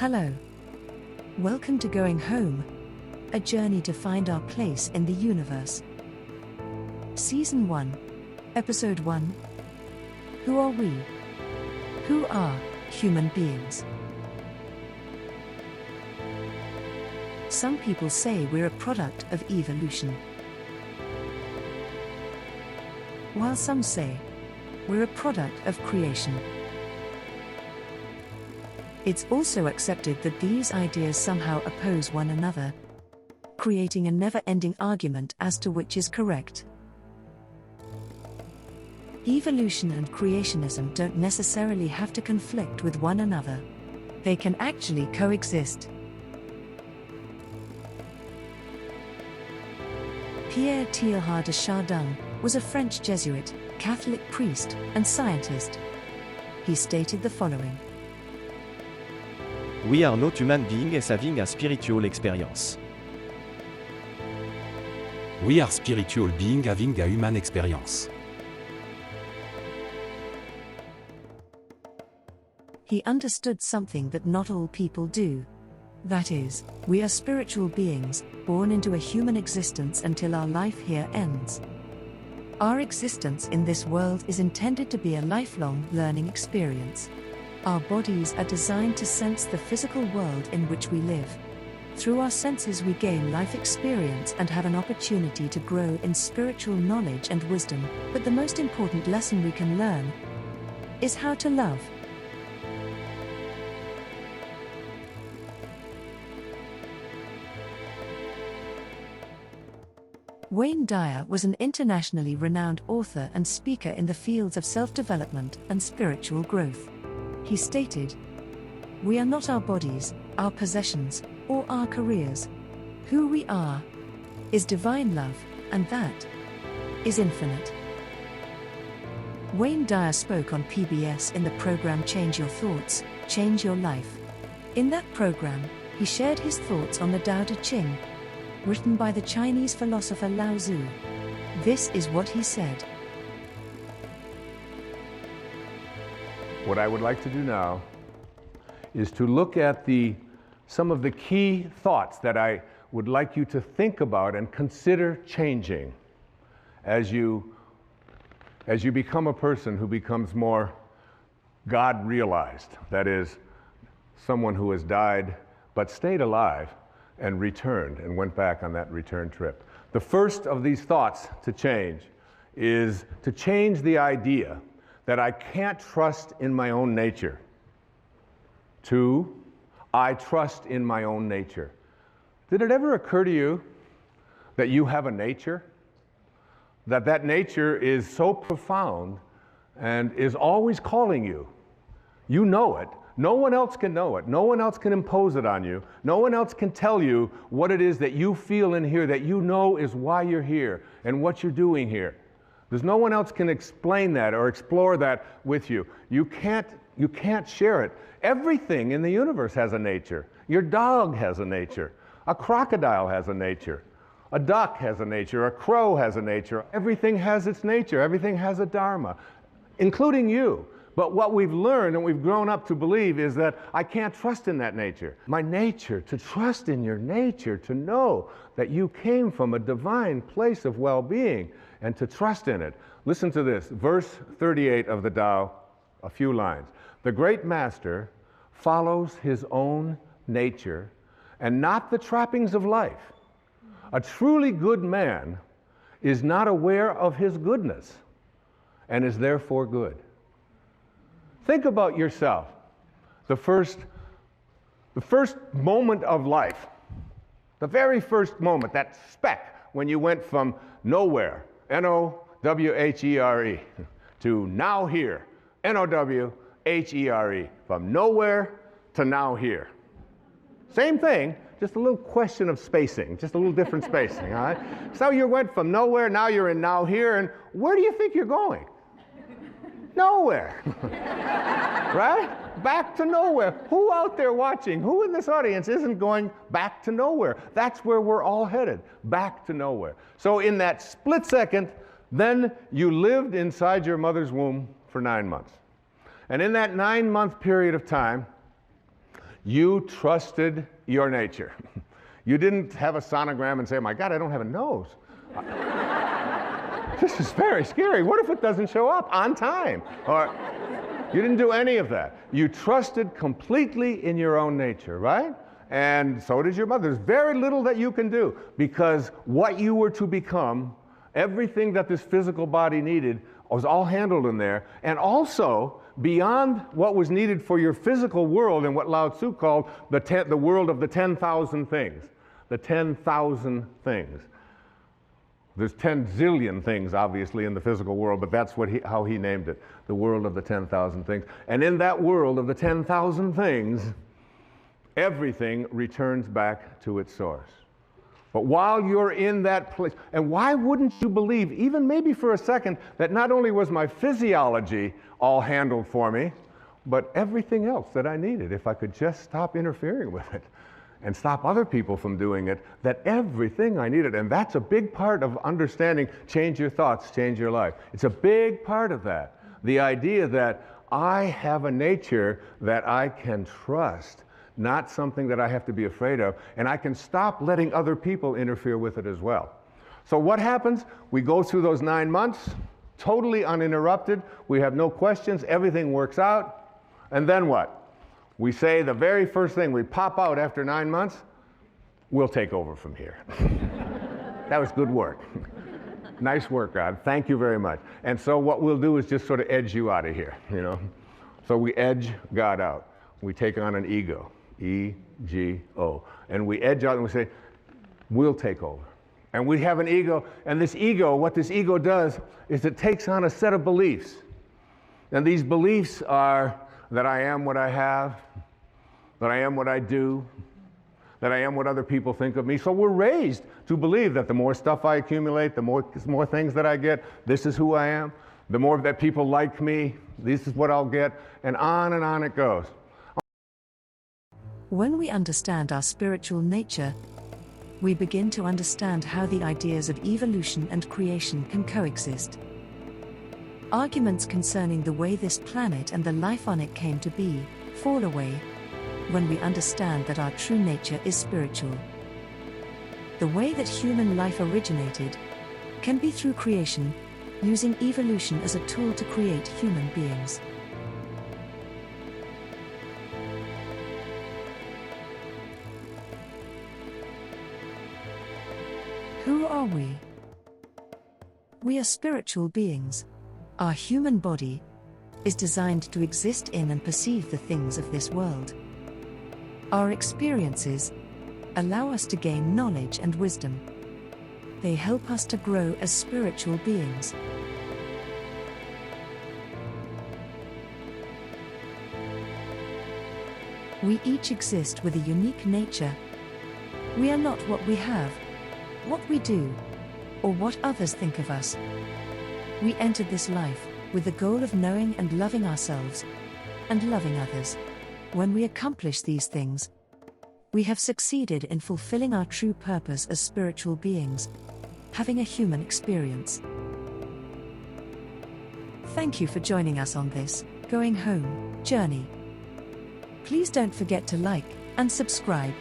Hello. Welcome to Going Home, a journey to find our place in the universe. Season 1, Episode 1. Who are we? Who are human beings? Some people say we're a product of evolution, while some say we're a product of creation. It's also accepted that these ideas somehow oppose one another, creating a never-ending argument as to which is correct. Evolution and creationism don't necessarily have to conflict with one another. They can actually coexist. Pierre Teilhard de Chardin was a French Jesuit, Catholic priest, and scientist. He stated the following. We are not human beings having a spiritual experience. We are spiritual beings having a human experience. He understood something that not all people do. That is, we are spiritual beings, born into a human existence until our life here ends. Our existence in this world is intended to be a lifelong learning experience. Our bodies are designed to sense the physical world in which we live. Through our senses we gain life experience and have an opportunity to grow in spiritual knowledge and wisdom, but the most important lesson we can learn is how to love. Wayne Dyer was an internationally renowned author and speaker in the fields of self-development and spiritual growth. He stated, "We are not our bodies, our possessions, or our careers. Who we are is divine love, and that is infinite." Wayne Dyer spoke on PBS in the program Change Your Thoughts, Change Your Life. In that program, he shared his thoughts on the Tao Te Ching, written by the Chinese philosopher Lao Tzu. This is what he said. What I would like to do now is to look at some of the key thoughts that I would like you to think about and consider changing as you become a person who becomes more God-realized. That is, someone who has died but stayed alive and returned and went back on that return trip. The first of these thoughts to change is to change the idea that I can't trust in my own nature. 2, I trust in my own nature. Did it ever occur to you that you have a nature? That nature is so profound and is always calling you. You know it. No one else can know it. No one else can impose it on you. No one else can tell you what it is that you feel in here that you know is why you're here and what you're doing here. There's no one else can explain that or explore that with you. You can't share it. Everything in the universe has a nature. Your dog has a nature. A crocodile has a nature. A duck has a nature. A crow has a nature. Everything has its nature. Everything has a dharma, including you. But what we've learned and we've grown up to believe is that I can't trust in that nature. My nature, to trust in your nature, to know that you came from a divine place of well-being and to trust in it. Listen to this, verse 38 of the Tao, a few lines. The great master follows his own nature and not the trappings of life. A truly good man is not aware of his goodness and is therefore good. Think about yourself. The first moment of life, the very first moment, that speck when you went from nowhere, N-O-W-H-E-R-E, to now here, N-O-W-H-E-R-E, from nowhere to now here. Same thing, just a little question of spacing, just a little different spacing, all right? So you went from nowhere, now you're in now here, and where do you think you're going? Nowhere. Right? Back to nowhere. Who out there watching, who in this audience isn't going back to nowhere? That's where we're all headed, back to nowhere. So in that split second, then you lived inside your mother's womb for 9 months. And in that 9-month period of time, You trusted your nature. You didn't have a sonogram and say, my God, I don't have a nose. This is very scary. What if it doesn't show up on time? Or you didn't do any of that. You trusted completely in your own nature, right? And so did your mother. There's very little that you can do because what you were to become, everything that this physical body needed, was all handled in there. And also, beyond what was needed for your physical world and what Lao Tzu called the world of the 10,000 things. The 10,000 things. There's 10 zillion things, obviously, in the physical world, but that's how he named it, the world of the 10,000 things. And in that world of the 10,000 things, everything returns back to its source. But while you're in that place, and why wouldn't you believe, even maybe for a second, that not only was my physiology all handled for me, but everything else that I needed, if I could just stop interfering with it and stop other people from doing it, that everything I needed. And that's a big part of understanding change your thoughts, change your life. It's a big part of that. The idea that I have a nature that I can trust, not something that I have to be afraid of, and I can stop letting other people interfere with it as well. So what happens? We go through those 9 months, totally uninterrupted. We have no questions. Everything works out. And then what? We say the very first thing, we pop out after 9 months, we'll take over from here. That was good work. Nice work, God. Thank you very much. And so what we'll do is just sort of edge you out of here, you know. So we edge God out. We take on an ego, E-G-O. And we edge out and we say, we'll take over. And we have an ego, and this ego, what this ego does is it takes on a set of beliefs. And these beliefs are that I am what I have, that I am what I do, that I am what other people think of me. So we're raised to believe that the more stuff I accumulate, the more things that I get, this is who I am. The more that people like me, this is what I'll get, and on it goes. When we understand our spiritual nature, we begin to understand how the ideas of evolution and creation can coexist. Arguments concerning the way this planet and the life on it came to be fall away when we understand that our true nature is spiritual. The way that human life originated can be through creation, using evolution as a tool to create human beings. Who are we? We are spiritual beings. Our human body is designed to exist in and perceive the things of this world. Our experiences allow us to gain knowledge and wisdom. They help us to grow as spiritual beings. We each exist with a unique nature. We are not what we have, what we do, or what others think of us. We entered this life with the goal of knowing and loving ourselves, and loving others. When we accomplish these things, we have succeeded in fulfilling our true purpose as spiritual beings, having a human experience. Thank you for joining us on this Going Home journey. Please don't forget to like and subscribe.